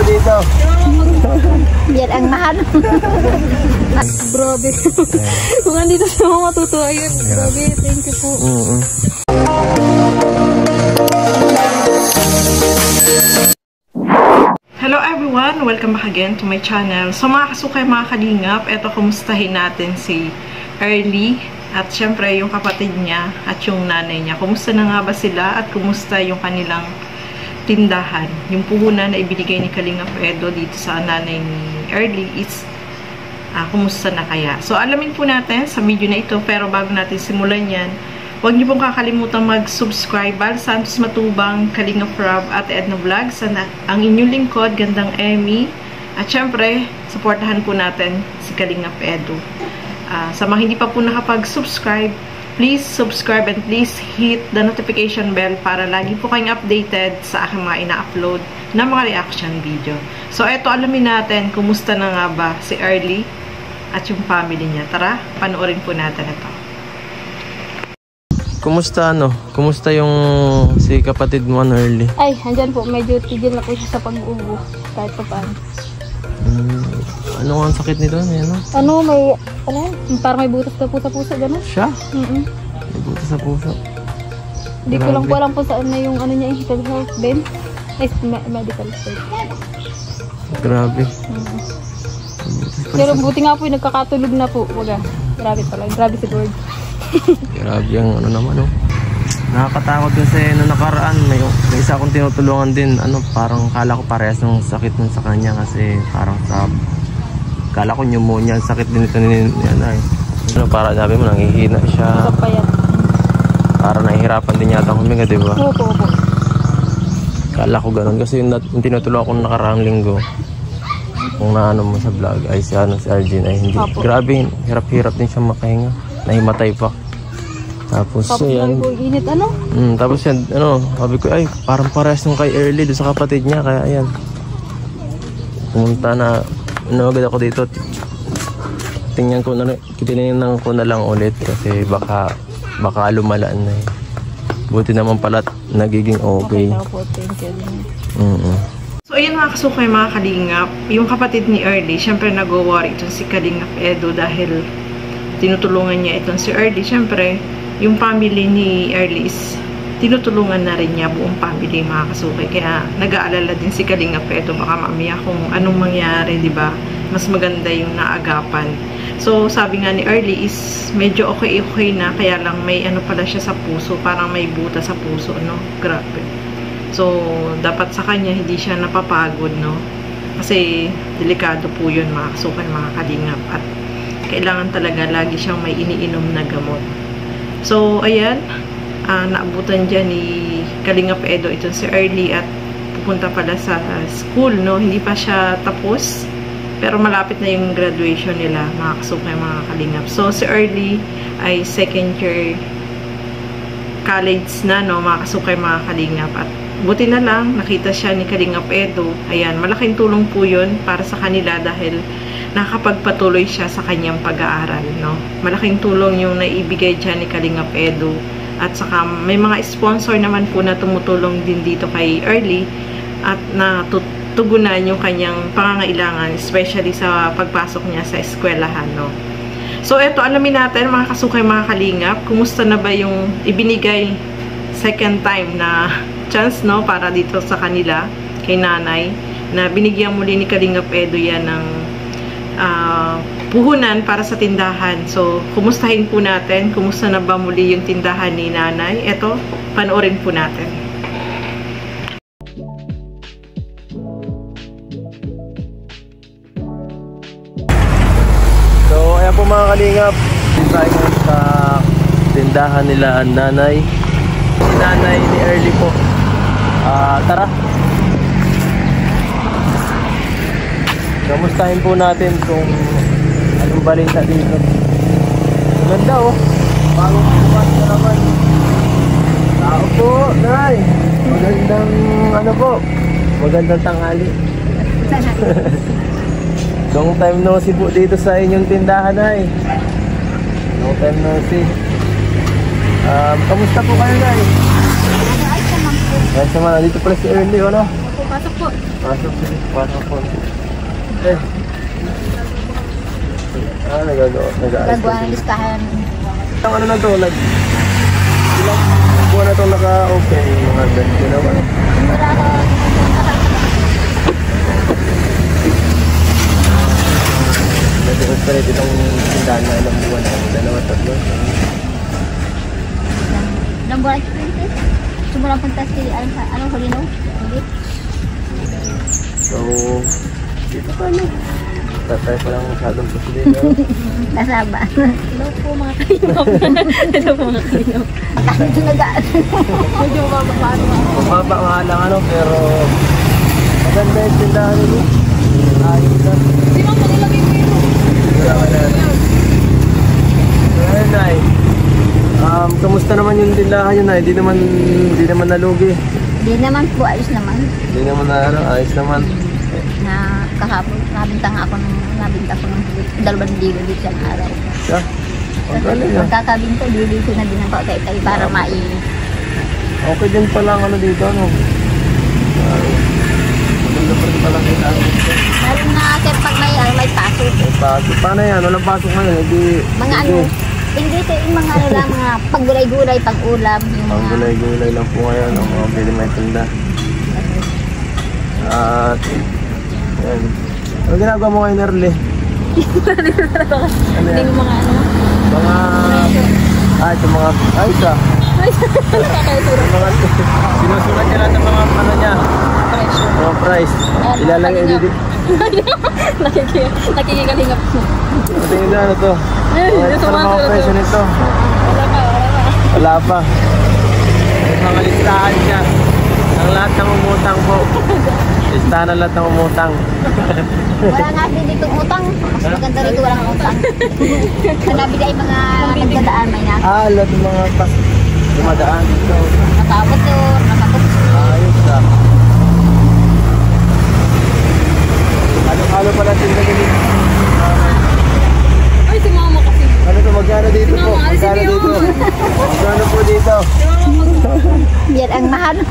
dito. Yan ang mahal. Grabe. Kung andito sa mga matutuwa yun. Grabe, thank you po. Hello everyone! Welcome back again to my channel. So mga kasukay, mga kalingap, eto kumustahin natin si Early at syempre yung kapatid niya at yung nanay niya. Kumusta na nga ba sila at kumusta yung kanilang tindahan? Yung puhunan na ibinigay ni Kalingap Edo dito sa nanay ni Early is kumusta na kaya? So alamin po natin sa video na ito, pero bago natin simulan yan, huwag niyo pong kakalimutan mag-subscribe. Bal Santos Matubang, Kalingap Rob at Edna Vlogs, ang inyong lingkod, Gandang Emmy. At syempre, supportahan po natin si Kalingap Edo. Sa mga hindi pa po nakapag-subscribe, please subscribe and please hit the notification bell para lagi po kayong updated sa aking mga ina-upload na mga reaction video. So eto, alamin natin kumusta na nga ba si Early at yung family niya. Tara, panoorin po natin ito. Kumusta Kumusta yung si kapatid mo Early? Ay, andyan po. Medyo tigil na po siya sa pag-ubo. Kahit pa paano. Ano ang sakit nito? Ano, may, parang may butas na po sa puso, gano'n? Siya? May butas sa puso. Hindi ko lang po alam po saan na yung ano niya, health din. Ay, medical state. Grabe. Pero buti nga po yung nagkakatulog na po. Waga, grabe pala. Grabe si Lord. Grabe yung ano naman, Nakakatakot kasi nung nakaraan may isa akong tinutulungan din, parang kala ko parehas ng sakit nun sa kanya kasi parang kala ko pneumonia, sakit din ito para sabi mo nanghihina siya. Para nahihirapan din yata huminga, di ba? Opo. Kala ko ganun kasi yung tinutulungan ko nakaraang linggo. Kung naano mo sa vlog ay si Arjun ay hindi. Opo. Grabe, hirap-hirap din siya makahinga. Nahimatay pa. Tapos yan. Init, tapos yan, sabi ko, ay, parang parehas nung kay Early doon sa kapatid niya. Kaya ayan. Pumunta na, agad ako dito. Tingnan ko na lang ulit kasi baka lumalaan na eh. Buti naman pala nagiging okay. So ayan mga kasukay, mga kalingap, yung kapatid ni Early, syempre nag-worry itong si Kalingap Edo dahil tinutulungan niya itong si Early. Syempre, yung family ni Early is tinutulungan na rin niya, buong family, mga kasukay. Kaya nag-aalala din si Kalingap Edo, baka mamaya kung anong mangyari, di ba? Mas maganda yung naagapan. So sabi nga ni Early is medyo okay na, kaya lang may pala siya sa puso, parang may buta sa puso, Grabe. So dapat sa kanya hindi siya napapagod, Kasi delikado po yun, mga kasukay, mga kalingap, at kailangan talaga lagi siyang may iniinom na gamot. So ayan, naabutan dyan ni Kalingap Edo itong si Early at pupunta pala sa school, Hindi pa siya tapos, pero malapit na yung graduation nila, mga kasukay, mga kalingap. So si Early ay second year college na, mga kasukay, mga kalingap. At buti na lang, nakita siya ni Kalingap Edo. Ayan, malaking tulong po yun para sa kanila dahil nakakapagpatuloy siya sa kanyang pag-aaral, Malaking tulong yung naibigay dyan ni Kalingap Edo. At saka may mga sponsor naman po na tumutulong din dito kay Early at natutugunan yung kanyang pangangailangan, especially sa pagpasok niya sa eskwelahan, So eto, alamin natin mga kasukay, mga kalingap, kumusta na ba yung ibinigay second time na chance, para dito sa kanila, kay nanay, na binigyan muli ni Kalingap Edo yan ng puhunan para sa tindahan. So kumustahin po natin, kumusta na ba muli yung tindahan ni nanay. Eto, panoorin po natin. So ayan po mga kalingap, tayo sa tindahan nila ang nanay ni Early po. Tara, kamustahin po natin kung anong balita dito. Ganda, bagong bukas na naman. Tao po, nay. Magandang tanghali. Long time no see po dito sa inyong tindahan, nay. Long time no see. Kamusta po kayo, nay? Ayos naman. Dito pala si Early, Pasok po. Pasok po. Eh. Nagagawa. Gagawa ng listahan. Ang ano na to, ilang buwan na itong naka-open, mga 20 naman. Wala ko. Nag-operate itong tindahan na ilang buwan na, 2-3. Ilang buwan ito? Sumulang punta si, anong Hulino? Hindi? So, dito pa na. Tatay pa lang masyadong puso dito. Kasaba. Hello po mga kainop. Hello po mga kainop. Medyo nagaan. Medyo mababaan. Mababa nga lang ano, pero maganda yung tindahan nito. Ayos na. Di ba manilagay ko yun? Ayun ay. Kamusta naman yung tindahan yun ay? Di naman nalugi. Di naman po, ayos naman. Di naman na ano, ayos naman. Na kahapon, nabinta ko ng 2,000 dito sa araw. Yeah. Ang galing ah. Pagkakabinta, dito na din ang pautay-tay para Okay din pala ang ano dito, ano? Maganda pa rin pala kita. Lalo na sir, pag may pasok. May pasok. Paano yan? Walang pasok ngayon? Hindi. Mga ano, hindi sa yung mga ano lang, mga paggulay-gulay, pag-ulam. Ang gulay-gulay lang po ngayon, ang mga pwede may tinda. At, yan. Ano ginagawa mo ngayon, Early? Ano yan? Yung mga ano. Ito mga, isa. Mga, sinusulat niya lahat ng mga ano niya. Mga price. Ilalagay dito. Nakikikalingap mo. Tingin na ano to. Ito na mga presyo nito. Wala pa. May mga listahan siya. Ang lahat ng umutang po. Listahan ang lahat ng umutang. Wala nga din ditong utang. Mas maganda rito walang utang. Nabili ay mga nagdadaan may nasa. Lahat ng mga dumadaan dito. Nakamotor, nakakutsi. Ayos ah. Halo pala tinda dito. Ay, si mama kasi. Ano to, magkano dito po? Magkano dito? Magkano po dito? Yan ang mahal.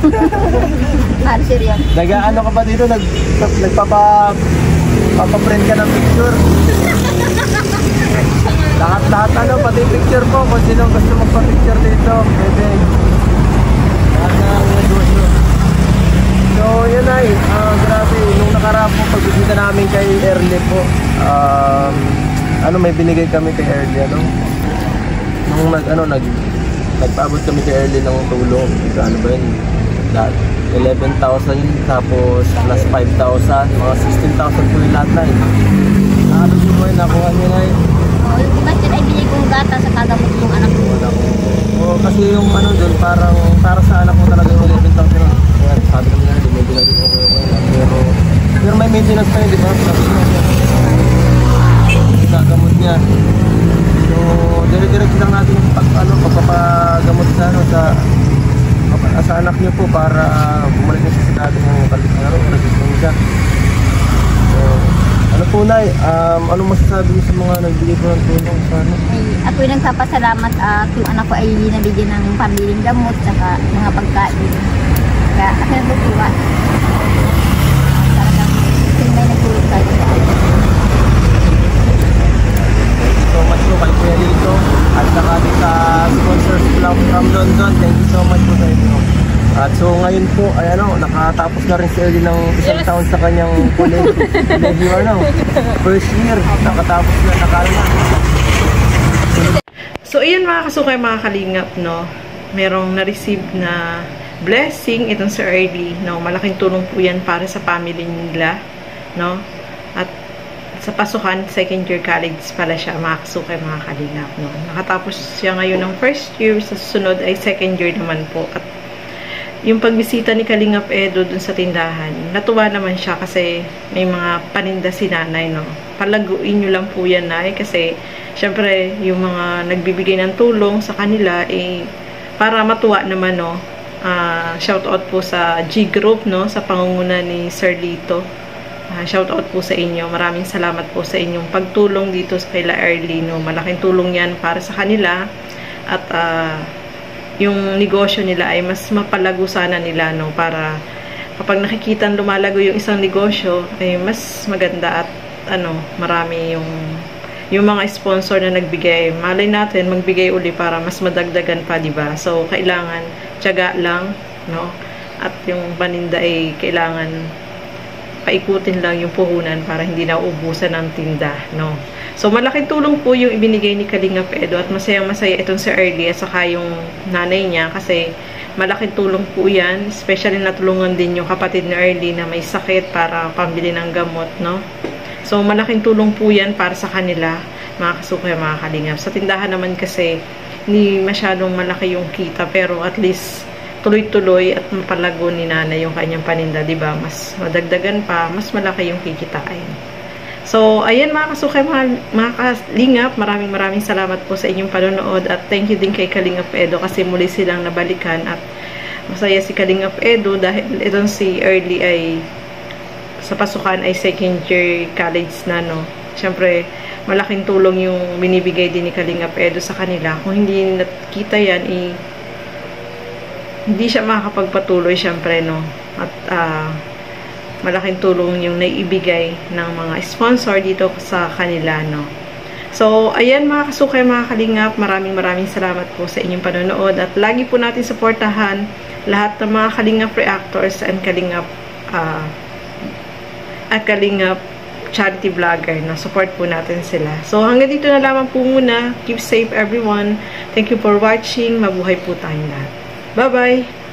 Mahal sir yan. Nag-ano ka pa dito? Nagpapaprint ka ng picture? Lahat ano, pati picture po. Kung sino gusto magpa-picture dito, pwede. Lahat ng negosyo. So, yun ay, grabe. Nung nakaraan po, pagbisita namin kay Early po, may binigay kami kay Early, ano? Nung nagpaabot kami kay Early ng tulong. Ano ba yun? 11,000 yun, tapos plus 5,000, mga 16,000 po yung lahat na yun. Ano po yun, nakuha nyo na yun? Oh, yung iba sir ay binigay kong gata sa kagamot kong anak ko. Kasi yung ano doon, parang para sa anak mo talaga yung 11,000 yun. Kaya sabi kami na, medyo na rin okay. Pero may maintenance pa yun, di ba? Gagamot niya. So, dire-direct lang natin yung pagpapagamot sa anak niyo po para bumalik na sa natin yung kalimutan nag-isang siya. So, ano po Nay, ano masasabi niyo sa mga nagbigay po ng tulong sa ano? Ako yung nagpapasalamat at yung anak ko ay nabigyan ng pambiling gamot saka mga pagkain. Kaya ako natutuwa. Talagang may nagtulong tayo. So much po kay Kuya Lito at saka sa sponsors from London. Thank you so much po sa inyo. At so ngayon po ay nakatapos na rin si Early ng isang taon sa kanyang college. First year, nakatapos na, nakalma. So, ayan mga kasukay, mga kalingap, no? Merong na-receive na blessing itong si Early, no? Malaking tulong po yan para sa family nila, no? At sa pasukan, second year college pala siya, mga kasukay, mga kalingap, no? Nakatapos siya ngayon ng first year, sa susunod ay second year naman po. At yung pagbisita ni Kalingap Edo dun sa tindahan, natuwa naman siya kasi may mga paninda si nanay, no? Palaguin nyo lang po yan, Nay, kasi syempre, yung mga nagbibigay ng tulong sa kanila, para matuwa naman, no? Shout out po sa G Group, no? Sa pangunguna ni Sir Lito. Shout out po sa inyo. Maraming salamat po sa inyong pagtulong dito sa kaila Early, no? Malaking tulong yan para sa kanila. At, yung negosyo nila ay mas mapalago sana nila, no? Para kapag nakikita lumalago yung isang negosyo, ay mas maganda at marami yung mga sponsor na nagbigay. Malay natin magbigay uli para mas madagdagan pa, di ba? So kailangan tiyaga lang, no? At yung paninda ay kailangan paikutin lang yung puhunan para hindi na ubusan ng tinda, no? So malaking tulong po yung ibinigay ni Kalingap Edo at masayang-masaya itong si Early at saka yung nanay niya kasi malaking tulong po yan, especially natulungan din yung kapatid ni Early na may sakit para pambili ng gamot, no? So malaking tulong po yan para sa kanila, mga kasukay, mga kalingap. Sa tindahan naman kasi hindi masyadong malaki yung kita, pero at least tuloy-tuloy at mapalago ni nanay yung kanyang paninda, di ba? Mas madagdagan pa, mas malaki yung kikitain. So, ayan mga kasukay, mga kalingap, maraming salamat po sa inyong panonood at thank you din kay Kalingap Edo kasi muli silang nabalikan at masaya si Kalingap Edo dahil itong si Early ay sa pasukan ay second year college na, no? Siyempre, malaking tulong yung binibigay din ni Kalingap Edo sa kanila. Kung hindi nakita yan, hindi siya makakapagpatuloy, siyempre, no? At, malaking tulong yung naibigay ng mga sponsor dito sa kanila, no? So, ayan mga kasukay, mga kalingap, maraming salamat po sa inyong panonood at lagi po natin suportahan lahat ng mga Kalingap reactors and Kalingap charity vlogger, na support po natin sila. So, hanggang dito na lamang po muna. Keep safe everyone. Thank you for watching. Mabuhay po tayong lahat. Bye-bye!